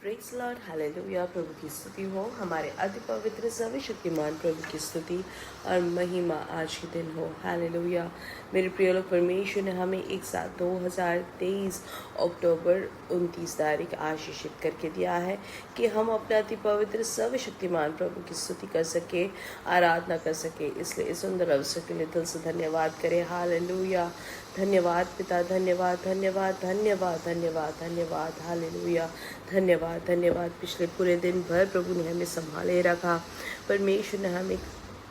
Praise Lord, hallelujah. प्रभु की स्तुति हो। हमारे अति पवित्र सर्वशक्तिमान प्रभु की स्तुति और महिमा आज के दिन हो। हालेलुया। मेरे प्रिय लोग, परमेश्वर ने हमें एक साथ 2023 अक्टूबर 29 तारीख आशीषित करके दिया है कि हम अपने अति पवित्र सर्वशक्तिमान प्रभु की स्तुति कर सके, आराधना कर सके। इसलिए इस सुंदर अवसर के लिए दिल से धन्यवाद करें। हालेलुया। धन्यवाद पिता, धन्यवाद धन्यवाद धन्यवाद धन्यवाद धन्यवाद। हालेलुया। धन्यवाद धन्यवाद। पिछले पूरे दिन भर प्रभु ने हमें संभाले रखा। परमेश्वर ने हमें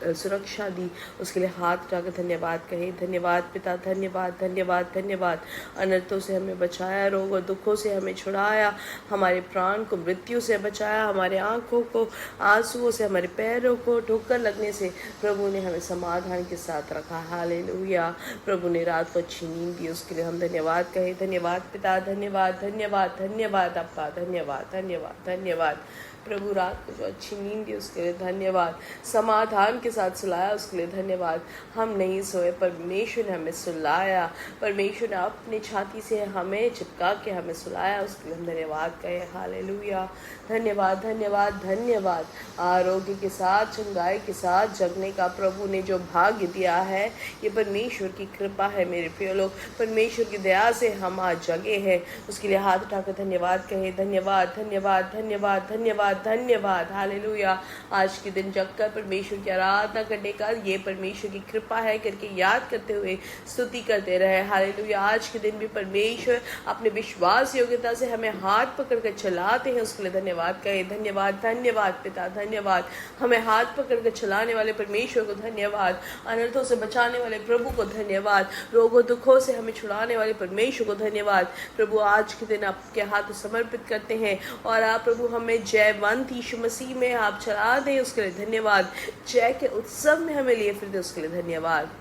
सुरक्षा दी, उसके लिए हाथ उठाकर धन्यवाद कहे। धन्यवाद पिता, धन्यवाद धन्यवाद धन्यवाद। अनर्थों से हमें बचाया, रोग और दुखों से हमें छुड़ाया, हमारे प्राण को मृत्यु से बचाया, हमारे आँखों को आंसुओं से, हमारे पैरों को ठोकर लगने से प्रभु ने हमें समाधान के साथ रखा। हालेलुया। प्रभु ने रात को अच्छी नींद दी, उसके लिए हम धन्यवाद कहे। धन्यवाद पिता, धन्यवाद धन्यवाद धन्यवाद अप्पा, धन्यवाद धन्यवाद धन्यवाद। प्रभु रात को जो अच्छी नींद दी उसके लिए धन्यवाद। समाधान के साथ सुलाया उसके लिए धन्यवाद। हम नहीं सोए, परमेश्वर ने हमें सुलाया। परमेश्वर ने अपनी छाती से हमें चिपका के हमें सुलाया, उसके लिए हम धन्यवाद कहे। हालेलुया। धन्यवाद धन्यवाद धन्यवाद। आरोग्य के साथ, चंगाई के साथ जगने का प्रभु ने जो भाग्य दिया है, ये परमेश्वर की कृपा है। मेरे प्रिय लोग, परमेश्वर की दया से हम आज जगे हैं, उसके लिए हाथ उठाकर धन्यवाद कहे। धन्यवाद धन्यवाद धन्यवाद धन्यवाद धन्यवाद। हालेलुया। आज के दिन जगकर परमेश्वर की आराधना करने का ये परमेश्वर की कृपा है करके याद करते हुए स्तुति करते रहे। हालेलुया। आज के दिन भी परमेश्वर अपने विश्वास योग्यता से हमें हाथ पकड़कर चलाते हैं, उसके लिए धन्यवाद कहे। धन्यवाद धन्यवाद पिता, धन्यवाद। हमें हाथ पकड़कर चलाने वाले परमेश्वर को धन्यवाद। अनर्थों से बचाने वाले प्रभु को धन्यवाद। रोगों दुखों से हमें छुड़ाने वाले परमेश्वर को धन्यवाद। प्रभु आज के दिन आपके हाथ समर्पित करते हैं और आप प्रभु हमें जयवंत यीशु मसीह में आप चला दें, उसके लिए धन्यवाद। जय के उत्सव में हमें लिए फिर दे, उसके लिए धन्यवाद।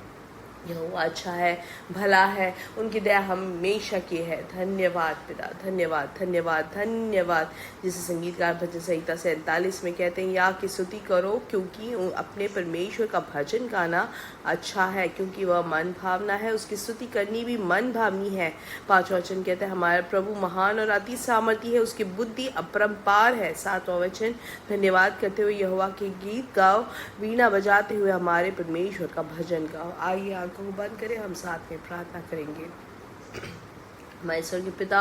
यहोवा अच्छा है, भला है, उनकी दया हमेशा की है। धन्यवाद पिता, धन्यवाद धन्यवाद धन्यवाद। जिसे संगीतकार भजन संहिता 47 में कहते हैं, या की स्तुति करो क्योंकि अपने परमेश्वर का भजन गाना अच्छा है, क्योंकि वह मन भावना है, उसकी स्तुति करनी भी मन भावनी है। 5वां वचन कहते हैं, हमारा प्रभु महान और अति सामर्थी है, उसकी बुद्धि अपरंपार है। 7वां वचन, धन्यवाद करते हुए यहोवा के गीत गाओ, वीणा बजाते हुए हमारे परमेश्वर का भजन गाओ। आइए आंखों को बंद करें, हम साथ में प्रार्थना करेंगे। हमारे स्वर्गीय पिता,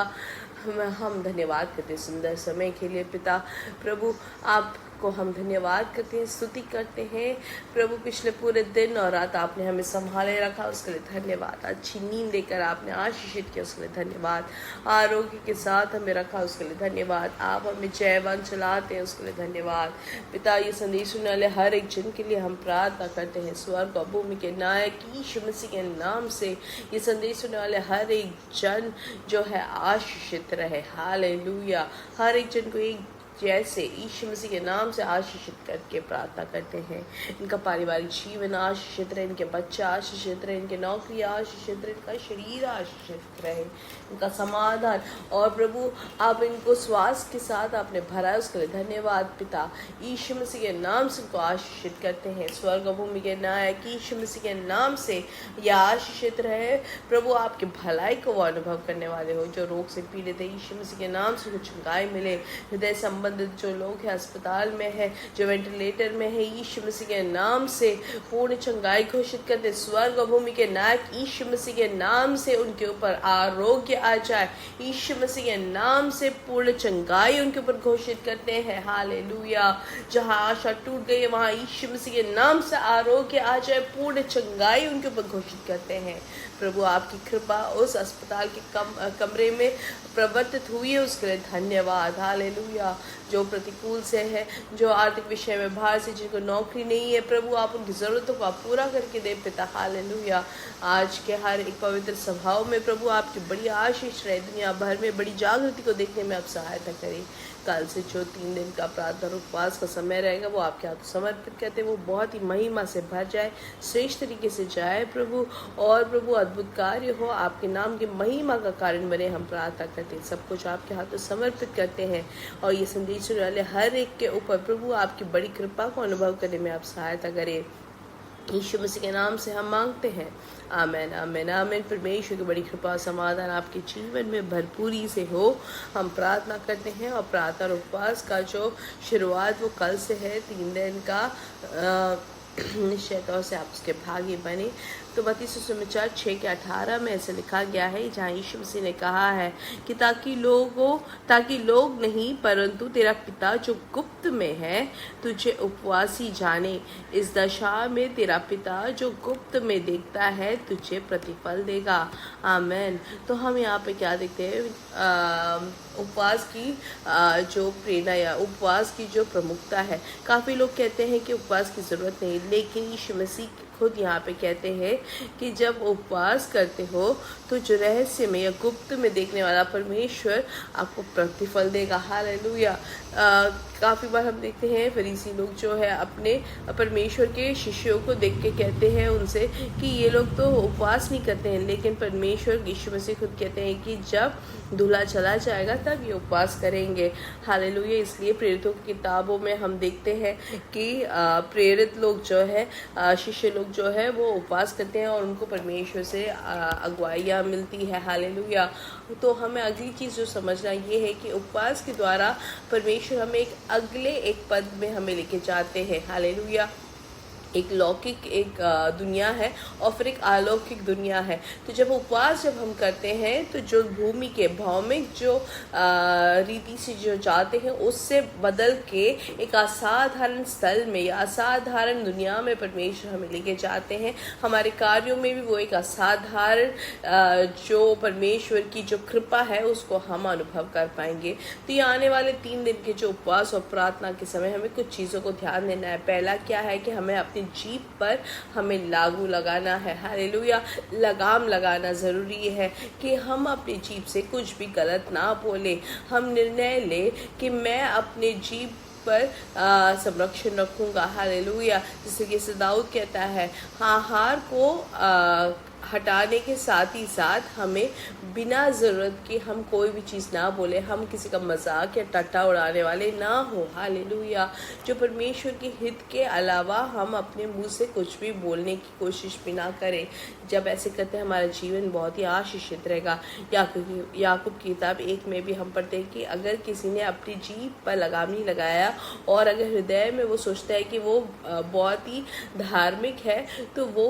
हम धन्यवाद करते हैं सुंदर समय के लिए। पिता प्रभु, आपको हम धन्यवाद करते हैं, स्तुति करते हैं। प्रभु पिछले पूरे दिन और रात आपने हमें संभाले रखा, उसके लिए धन्यवाद। अच्छी नींद देकर आपने आशीषित किया, उसके लिए धन्यवाद। आरोग्य के साथ हमें रखा, उसके लिए धन्यवाद। आप हमें जयवंत चलाते हैं, उसके लिए धन्यवाद। पिता, ये संदेश सुनने वाले हर एक जन के लिए हम प्रार्थना करते हैं, स्वर्ग और भूमि के नायक यीशु मसीह के नाम से ये संदेश सुनने वाले हर एक जन जो है आशीषित रहे। हालेलुया। हर एक जन को एक जैसे यीशु मसीह के नाम से आशीषित करके प्रार्थना करते हैं। इनका पारिवारिक जीवन आशीषित रहे, इनके बच्चे आशीषित रहे, इनके नौकरी आशीषित रहे, इनका शरीर आशीषित रहे, इनका समाधान। और प्रभु आप इनको स्वास्थ्य के साथ आपने भरा है, उसके लिए धन्यवाद। पिता, यीशु मसीह के नाम से इनको आशीषित करते हैं। स्वर्ग और भूमि के नायक यीशु मसीह के नाम से यह आशीषित रहे। प्रभु आपके भलाई को वो अनुभव करने वाले हो, जो रोग से पीड़ित है, यीशु मसीह के नाम से कुछ चंगाई मिले। हृदय संबंधित जो लोग हैं अस्पताल में है, जो वेंटिलेटर में है, यीशु मसीह के नाम से पूर्ण चंगाई घोषित करते। स्वर्ग और भूमि के नायक यीशु मसीह के नाम से उनके ऊपर आरोग्य आ जाए। यीशु मसीह के नाम से पूर्ण चंगाई उनके ऊपर घोषित करते हैं। हालेलुया। जहां आशा टूट गई है, वहां यीशु मसीह के नाम से आरोग्य आ जाए, पूर्ण चंगाई उनके ऊपर घोषित करते हैं। प्रभु आपकी कृपा उस अस्पताल के कमरे में प्रवर्तित हुई है, उसके लिए धन्यवाद। हालेलुया। जो प्रतिकूल से है, जो आर्थिक विषय में बाहर से, जिनको नौकरी नहीं है, प्रभु आप उनकी ज़रूरतों को आप पूरा करके दे पिता। हालेलुया। आज के हर एक पवित्र सभाओं में प्रभु आपकी बड़ी आशीष रहे, दुनिया भर में बड़ी जागृति को देखने में आप सहायता करें। कल से जो 3 दिन का प्रार्थना और उपवास का समय रहेगा, वो आपके हाथ समर्पित करते हैं, वो बहुत ही महिमा से भर जाए, श्रेष्ठ तरीके से जाए प्रभु। और प्रभु अद्भुत कार्य हो, आपके नाम की महिमा का कारण बने, हम प्रार्थना करते हैं। सब कुछ आपके हाथों समर्पित करते हैं और ये संदेश सुनने वाले हर एक के ऊपर प्रभु आपकी बड़ी कृपा को अनुभव करने में आप सहायता करें। यीशु मसीह के नाम से हम मांगते हैं, आमेन आमेन आमेन। परमेश्वर की बड़ी कृपा समाधान आपके जीवन में भरपूरी से हो, हम प्रार्थना करते हैं। और प्रार्थना और उपवास का जो शुरुआत वो कल से है, 3 दिन का निश्चय तौर से आप उसके भागी बने। तो मत्ती सुसमाचार 6:18 में ऐसे लिखा गया है, जहाँ यीशु मसीह ने कहा है कि ताकि लोग नहीं परंतु तेरा पिता जो गुप्त में है तुझे उपवासी जाने। इस दशा में तेरा पिता जो गुप्त में देखता है तुझे प्रतिफल देगा। आमेन। तो हम यहाँ पे क्या देखते हैं, उपवास की जो प्रेरणा या उपवास की जो प्रमुखता है। काफ़ी लोग कहते हैं कि उपवास की ज़रूरत नहीं, लेकिन यीशु मसीह खुद यहाँ पे कहते हैं कि जब उपवास करते हो तो जो रहस्य में या गुप्त में देखने वाला परमेश्वर आपको प्रतिफल देगा। हालेलुया। काफ़ी बार हम देखते हैं फरीसी लोग जो है अपने परमेश्वर के शिष्यों को देख के कहते हैं उनसे कि ये लोग तो उपवास नहीं करते हैं, लेकिन परमेश्वर यीशु मसीह खुद कहते हैं कि जब दूल्हा चला जाएगा तब ये उपवास करेंगे। हालेलुया। इसलिए प्रेरितों की किताबों में हम देखते हैं कि प्रेरित लोग जो है, शिष्य लोग जो है वो उपवास करते हैं और उनको परमेश्वर से अगुवाइयाँ मिलती है। हालेलुया। तो हमें अगली चीज़ जो समझना ये है कि उपवास के द्वारा परमेश्वर हमें अगले एक पद में हमें लेके जाते हैं। हालेलुया। एक लौकिक एक दुनिया है और फिर एक अलौकिक दुनिया है। तो जब उपवास हम करते हैं तो जो भूमि के भौमिक जो रीति से जो जाते हैं उससे बदल के एक असाधारण स्थल में या असाधारण दुनिया में परमेश्वर हमें लेके जाते हैं। हमारे कार्यों में भी वो एक असाधारण जो परमेश्वर की जो कृपा है उसको हम अनुभव कर पाएंगे। तो ये आने वाले 3 दिन के जो उपवास और प्रार्थना के समय हमें कुछ चीज़ों को ध्यान देना है। पहला क्या है कि हमें अपनी जीभ पर हमें लागू लगाना है। हालेलुया। लगाम लगाना ज़रूरी है कि हम अपनी जीभ से कुछ भी गलत ना बोले। हम निर्णय ले कि मैं अपने जीभ पर संरक्षण रखूंगा। हालेलुया। जैसे कि दाऊद कहता है, हाहार को हटाने के साथ ही साथ हमें बिना ज़रूरत के हम कोई भी चीज़ ना बोले, हम किसी का मजाक या टट्टा उड़ाने वाले ना हो। हालेलुया। जो परमेश्वर के हित के अलावा हम अपने मुंह से कुछ भी बोलने की कोशिश भी ना करें। जब ऐसे करते हैं हमारा जीवन बहुत ही आशीषित रहेगा। याकूब की किताब 1 में भी हम पढ़ते हैं कि अगर किसी ने अपनी जीभ पर लगाम नहीं लगाया और अगर हृदय में वो सोचता है कि वो बहुत ही धार्मिक है तो वो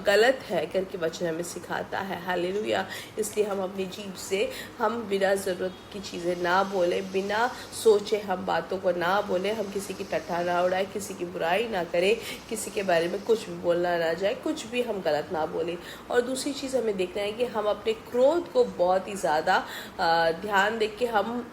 गलत है करके वचन हमें सिखाता है। हालेलुया। इसलिए हम अपनी जीभ से हम बिना ज़रूरत की चीज़ें ना बोले, बिना सोचे हम बातों को ना बोले, हम किसी की टट्टा ना उड़ाए, किसी की बुराई ना करें, किसी के बारे में कुछ भी बोलना ना जाए, कुछ भी हम गलत ना बोले। और दूसरी चीज़ हमें देखना है कि हम अपने क्रोध को बहुत ही ज़्यादा ध्यान दे के हम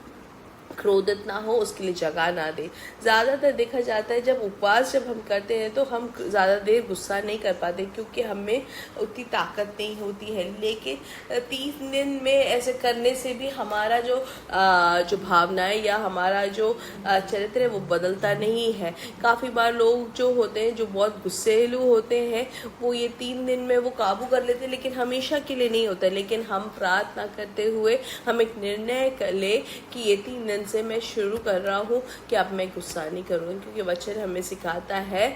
क्रोधित ना हो, उसके लिए जगह ना दे। ज़्यादातर देखा जाता है जब उपवास हम करते हैं तो हम ज़्यादा देर गुस्सा नहीं कर पाते क्योंकि हमें उतनी ताकत नहीं होती है। लेकिन 3 दिन में ऐसे करने से भी हमारा जो भावनाएं या हमारा जो चरित्र है वो बदलता नहीं है। काफ़ी बार लोग जो होते हैं जो बहुत गुस्सेलू होते हैं वो ये 3 दिन में वो काबू कर लेते हैं, लेकिन हमेशा के लिए नहीं होता। लेकिन हम प्रार्थना करते हुए हम एक निर्णय कर ले कि ये 3 दिन से मैं शुरू कर रहा हूँ कि अब मैं गुस्सा नहीं करूँगी, क्योंकि वचन हमें सिखाता है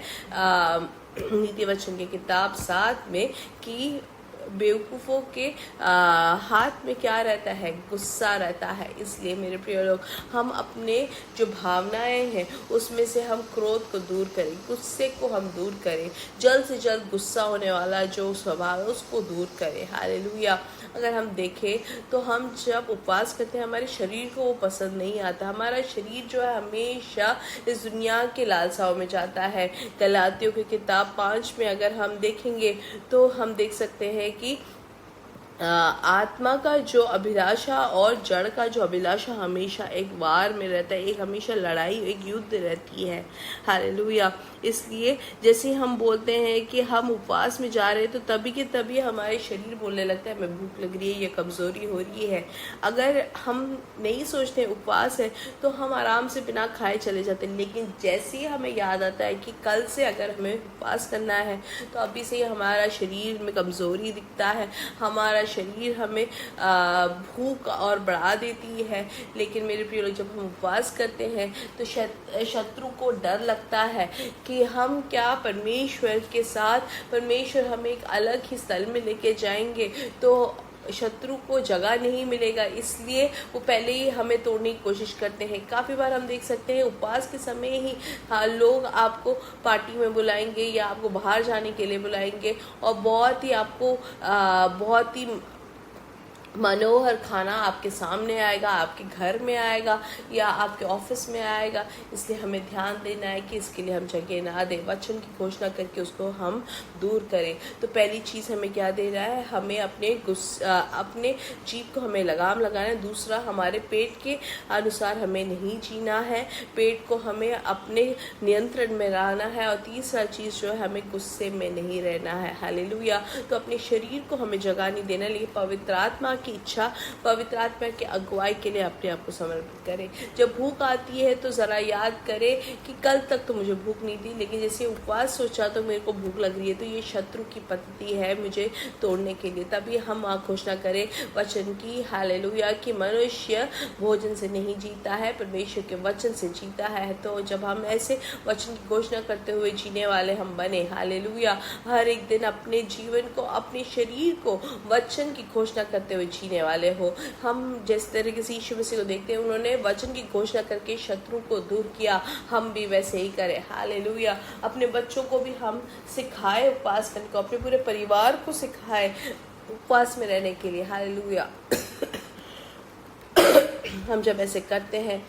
नीति वचन की किताब 7 में कि बेवकूफ़ों के हाथ में क्या रहता है, गुस्सा रहता है। इसलिए मेरे प्रिय लोग, हम अपने जो भावनाएं हैं उसमें से हम क्रोध को दूर करें, गुस्से को हम दूर करें, जल्द से जल्द गुस्सा होने वाला जो स्वभाव है उसको दूर करें। हालेलुया। अगर हम देखें तो हम जब उपवास करते हैं हमारे शरीर को वो पसंद नहीं आता। हमारा शरीर जो है हमेशा इस दुनिया के लालसाओं में जाता है। गलातियों की किताब 5 में अगर हम देखेंगे तो हम देख सकते हैं कि आत्मा का जो अभिलाषा और जड़ का जो अभिलाषा हमेशा एक वार में रहता है, एक हमेशा लड़ाई, एक युद्ध रहती है। हालेलुया। इसलिए जैसे हम बोलते हैं कि हम उपवास में जा रहे हैं तो तभी के तभी हमारे शरीर बोलने लगता है मैं भूख लग रही है, ये कमज़ोरी हो रही है। अगर हम नहीं सोचते उपवास है तो हम आराम से बिना खाए चले जाते हैं। लेकिन जैसे ही हमें याद आता है कि कल से अगर हमें उपवास करना है तो अभी से ही हमारा शरीर में कमज़ोरी दिखता है, हमारा शरीर हमें भूख और बढ़ा देती है। लेकिन मेरे प्रिय लोग, जब हम उपवास करते हैं तो शत्रु को डर लगता है कि हम क्या परमेश्वर के साथ, परमेश्वर हमें एक अलग ही स्थल में लेके जाएंगे तो शत्रु को जगह नहीं मिलेगा, इसलिए वो पहले ही हमें तोड़ने की कोशिश करते हैं। काफ़ी बार हम देख सकते हैं उपवास के समय ही लोग आपको पार्टी में बुलाएंगे या आपको बाहर जाने के लिए बुलाएंगे और बहुत ही आपको बहुत ही मनोहर खाना आपके सामने आएगा, आपके घर में आएगा या आपके ऑफिस में आएगा। इसलिए हमें ध्यान देना है कि इसके लिए हम जगह ना दें, वचन की घोषणा करके उसको हम दूर करें। तो पहली चीज़ हमें क्या दे रहा है, हमें अपने जीभ को हमें लगाम लगाना है। दूसरा, हमारे पेट के अनुसार हमें नहीं जीना है, पेट को हमें अपने नियंत्रण में रहना है। और तीसरा चीज़ जो है, हमें गुस्से में नहीं रहना है। हालेलुया। तो अपने शरीर को हमें जगह नहीं देना, लेकिन पवित्र आत्मा की इच्छा, पवित्र आत्मा के अगुवाई के लिए अपने आप को समर्पित करें। जब भूख आती है तो ज़रा याद करें कि कल तक तो मुझे भूख नहीं थी, लेकिन जैसे उपवास सोचा तो मेरे को भूख लग रही है, तो ये शत्रु की पद्धति है मुझे तोड़ने के लिए। तभी हम घोषणा करें वचन की, हालेलुया, कि मनुष्य भोजन से नहीं जीता है, परमेश्वर के वचन से जीता है। तो जब हम ऐसे वचन की घोषणा करते हुए जीने वाले हम बने, हालेलुया, हर एक दिन अपने जीवन को, अपने शरीर को वचन की घोषणा करते हुए जीने वाले हो। हम जिस तरीके से यीशु मसीह को देखते हैं, उन्होंने वचन की घोषणा करके शत्रु को दूर किया, हम भी वैसे ही करें। हालेलुया। अपने बच्चों को भी हम सिखाए उपवास करने को, अपने पूरे परिवार को सिखाए उपवास में रहने के लिए। हालेलुया। हम जब ऐसे करते हैं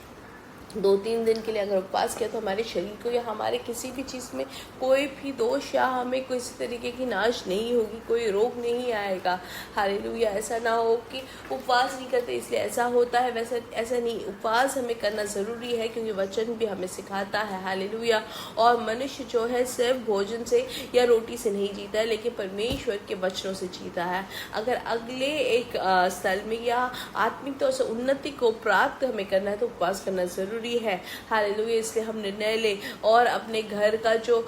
2-3 दिन के लिए अगर उपवास किया, तो हमारे शरीर को या हमारे किसी भी चीज़ में कोई भी दोष या हमें किसी तरीके की नाश नहीं होगी, कोई रोग नहीं आएगा। हालेलुया। ऐसा ना हो कि उपवास नहीं करते इसलिए ऐसा होता है, वैसा ऐसा नहीं। उपवास हमें करना ज़रूरी है क्योंकि वचन भी हमें सिखाता है। हालेलुया। और मनुष्य जो है सिर्फ भोजन से या रोटी से नहीं जीता है, लेकिन परमेश्वर के वचनों से जीता है। अगर अगले एक स्थल में या आत्मिक तौर से उन्नति को प्राप्त हमें करना है तो उपवास करना ज़रूरी है। हालेलुया। इसलिए हम निर्णय लें और अपने घर का जो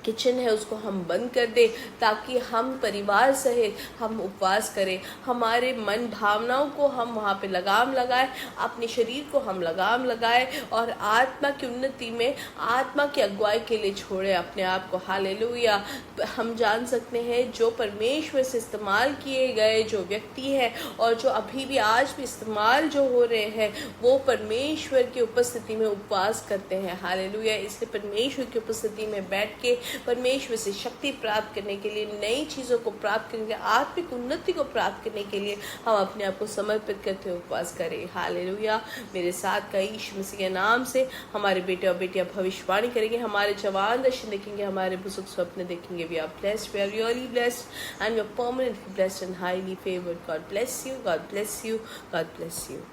किचन है उसको हम बंद कर दें, ताकि हम परिवार सहित हम उपवास करें। हमारे मन भावनाओं को हम वहाँ पे लगाम लगाएं, अपने शरीर को हम लगाम लगाएं और आत्मा की उन्नति में, आत्मा की अगुवाई के लिए छोड़ें अपने आप को। हालेलुया। हम जान सकते हैं जो परमेश्वर से इस्तेमाल किए गए जो व्यक्ति हैं और जो अभी भी आज भी इस्तेमाल जो हो रहे हैं, वो परमेश्वर की उपस्थिति में उपवास करते हैं। हालेलुया। इसलिए परमेश्वर की उपस्थिति में बैठ के परमेश्वर से शक्ति प्राप्त करने के लिए, नई चीज़ों को प्राप्त करने के लिए, आत्मिक उन्नति को प्राप्त करने के लिए हम अपने आप को समर्पित करते हुए उपवास करें। हालेलुया। मेरे साथ का यीशु मसीह के नाम से हमारे बेटे और बेटियां भविष्यवाणी करेंगे, हमारे जवान दर्शन देखेंगे, हमारे बुजुर्ग स्वप्न देखेंगे। We are blessed, we are really blessed, and we are permanently blessed and highly favored. God bless you, God bless you, God bless you.